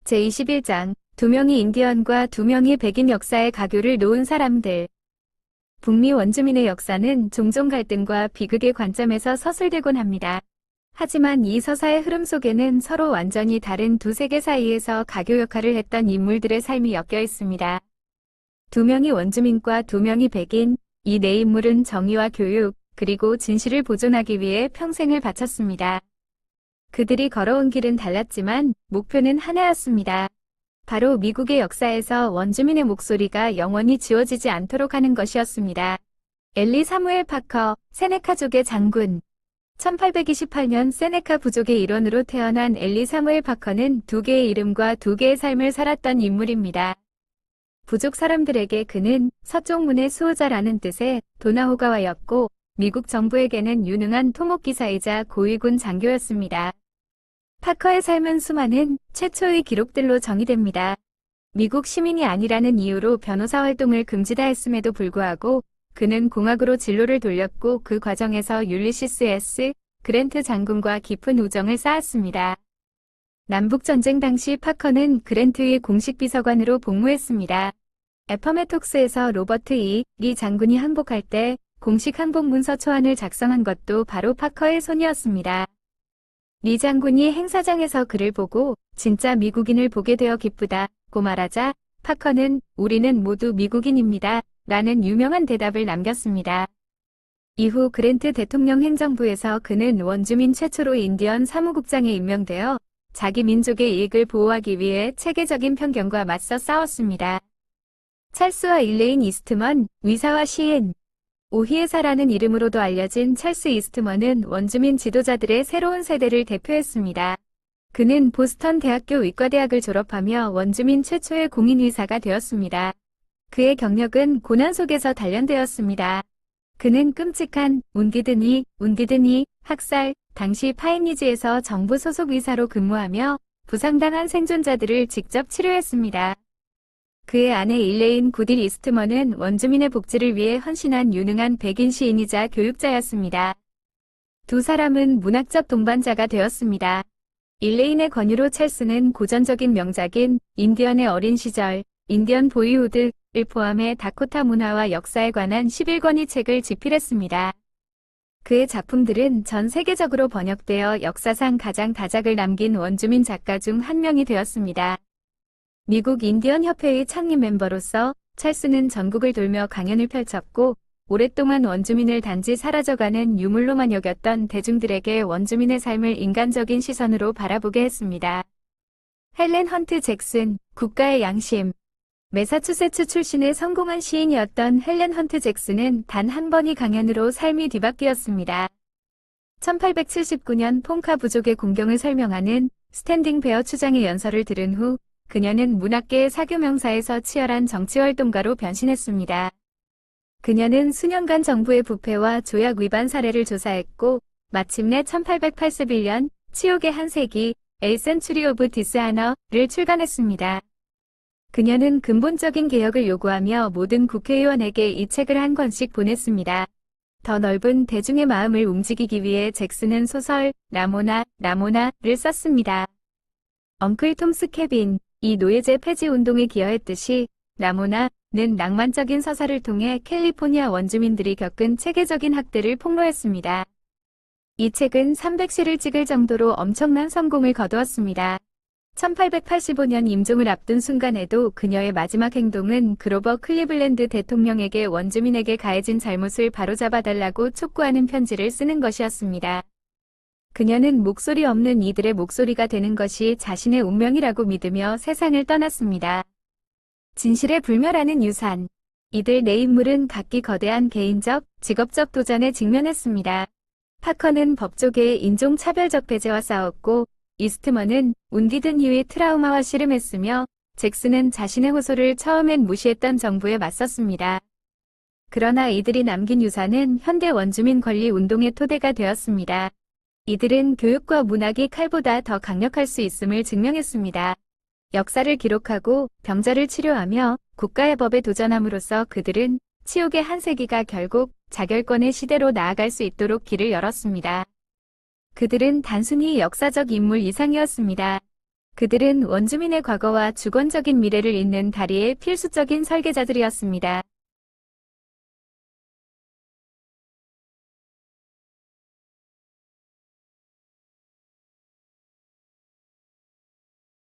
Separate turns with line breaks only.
제21장, 2명이 인디언과 2명이 백인 역사의 가교를 놓은 사람들. 북미 원주민의 역사는 종종 갈등과 비극의 관점에서 서술되곤 합니다. 하지만 이 서사의 흐름 속에는 서로 완전히 다른 두 세계 사이에서 가교 역할을 했던 인물들의 삶이 엮여 있습니다. 2명이 원주민과 2명이 백인, 이 네 인물은 정의와 교육, 그리고 진실을 보존하기 위해 평생을 바쳤습니다. 그들이 걸어온 길은 달랐지만 목표는 하나였습니다. 바로 미국의 역사에서 원주민의 목소리가 영원히 지워지지 않도록 하는 것이었습니다. 엘리 사무엘 파커, 세네카족의 장군. 1828년 세네카 부족의 일원으로 태어난 엘리 사무엘 파커는 두 개의 이름과 두 개의 삶을 살았던 인물입니다. 부족 사람들에게 그는 서쪽문의 수호자라는 뜻의 도나호가와였고, 미국 정부에게는 유능한 토목기사이자 고위군 장교였습니다. 파커의 삶은 수많은 최초의 기록들로 정의됩니다. 미국 시민이 아니라는 이유로 변호사 활동을 금지다 했음에도 불구하고 그는 공학으로 진로를 돌렸고 그 과정에서 율리시스 S. 그랜트 장군과 깊은 우정을 쌓았습니다. 남북전쟁 당시 파커는 그랜트의 공식 비서관으로 복무했습니다. 애퍼메톡스에서 로버트 E. 리 장군이 항복할 때 공식 항복 문서 초안을 작성한 것도 바로 파커의 손이었습니다. 리 장군이 행사장에서 그를 보고 진짜 미국인을 보게 되어 기쁘다고 말하자 파커는 우리는 모두 미국인입니다 라는 유명한 대답을 남겼습니다. 이후 그랜트 대통령 행정부에서 그는 원주민 최초로 인디언 사무국장에 임명되어 자기 민족의 이익을 보호하기 위해 체계적인 편견과 맞서 싸웠습니다. 찰스와 일레인 이스트먼, 위사와 시인. 오히에사라는 이름으로도 알려진 찰스 이스트먼은 원주민 지도자들의 새로운 세대를 대표했습니다. 그는 보스턴 대학교 의과대학을 졸업하며 원주민 최초의 공인의사가 되었습니다. 그의 경력은 고난 속에서 단련되었습니다. 그는 끔찍한 운디드니 학살, 당시 파이니지에서 정부 소속 의사로 근무하며 부상당한 생존자들을 직접 치료했습니다. 그의 아내 일레인 구딜 이스트먼은 원주민의 복지를 위해 헌신한 유능한 백인 시인이자 교육자였습니다. 두 사람은 문학적 동반자가 되었습니다. 일레인의 권유로 찰스는 고전적인 명작인 인디언의 어린 시절, 인디언 보이후드를 포함해 다코타 문화와 역사에 관한 11권의 책을 집필했습니다. 그의 작품들은 전 세계적으로 번역되어 역사상 가장 다작을 남긴 원주민 작가 중 한 명이 되었습니다. 미국 인디언 협회의 창립 멤버로서 찰스는 전국을 돌며 강연을 펼쳤고 오랫동안 원주민을 단지 사라져가는 유물로만 여겼던 대중들에게 원주민의 삶을 인간적인 시선으로 바라보게 했습니다. 헬렌 헌트 잭슨, 국가의 양심. 매사추세츠 출신의 성공한 시인이었던 헬렌 헌트 잭슨은 단 한 번의 강연으로 삶이 뒤바뀌었습니다. 1879년 폰카 부족의 공경을 설명하는 스탠딩 베어 추장의 연설을 들은 후 그녀는 문학계의 사교명사에서 치열한 정치활동가로 변신했습니다. 그녀는 수년간 정부의 부패와 조약 위반 사례를 조사했고 마침내 1881년 치욕의 한 세기 A Century of Dishonor,를 출간했습니다. 그녀는 근본적인 개혁을 요구하며 모든 국회의원에게 이 책을 한 권씩 보냈습니다. 더 넓은 대중의 마음을 움직이기 위해 잭슨은 소설 라모나를 썼습니다. 엉클 톰스 케빈, 이 노예제 폐지 운동에 기여했듯이 라모나는 낭만적인 서사를 통해 캘리포니아 원주민들이 겪은 체계적인 학대를 폭로했습니다. 이 책은 300시를 찍을 정도로 엄청난 성공을 거두었습니다. 1885년 임종을 앞둔 순간에도 그녀의 마지막 행동은 그로버 클리블랜드 대통령에게 원주민에게 가해진 잘못을 바로잡아달라고 촉구하는 편지를 쓰는 것이었습니다. 그녀는 목소리 없는 이들의 목소리가 되는 것이 자신의 운명이라고 믿으며 세상을 떠났습니다. 진실에 불멸하는 유산. 이들 네 인물은 각기 거대한 개인적, 직업적 도전에 직면했습니다. 파커는 법조계의 인종차별적 배제와 싸웠고 이스트먼은 운디든 이후의 트라우마와 씨름했으며 잭슨은 자신의 호소를 처음엔 무시했던 정부에 맞섰습니다. 그러나 이들이 남긴 유산은 현대 원주민 권리 운동의 토대가 되었습니다. 이들은 교육과 문학이 칼보다 더 강력할 수 있음을 증명했습니다. 역사를 기록하고 병자를 치료하며 국가의 법에 도전함으로써 그들은 치욕의 한 세기가 결국 자결권의 시대로 나아갈 수 있도록 길을 열었습니다. 그들은 단순히 역사적 인물 이상이었습니다. 그들은 원주민의 과거와 주권적인 미래를 잇는 다리의 필수적인 설계자들이었습니다.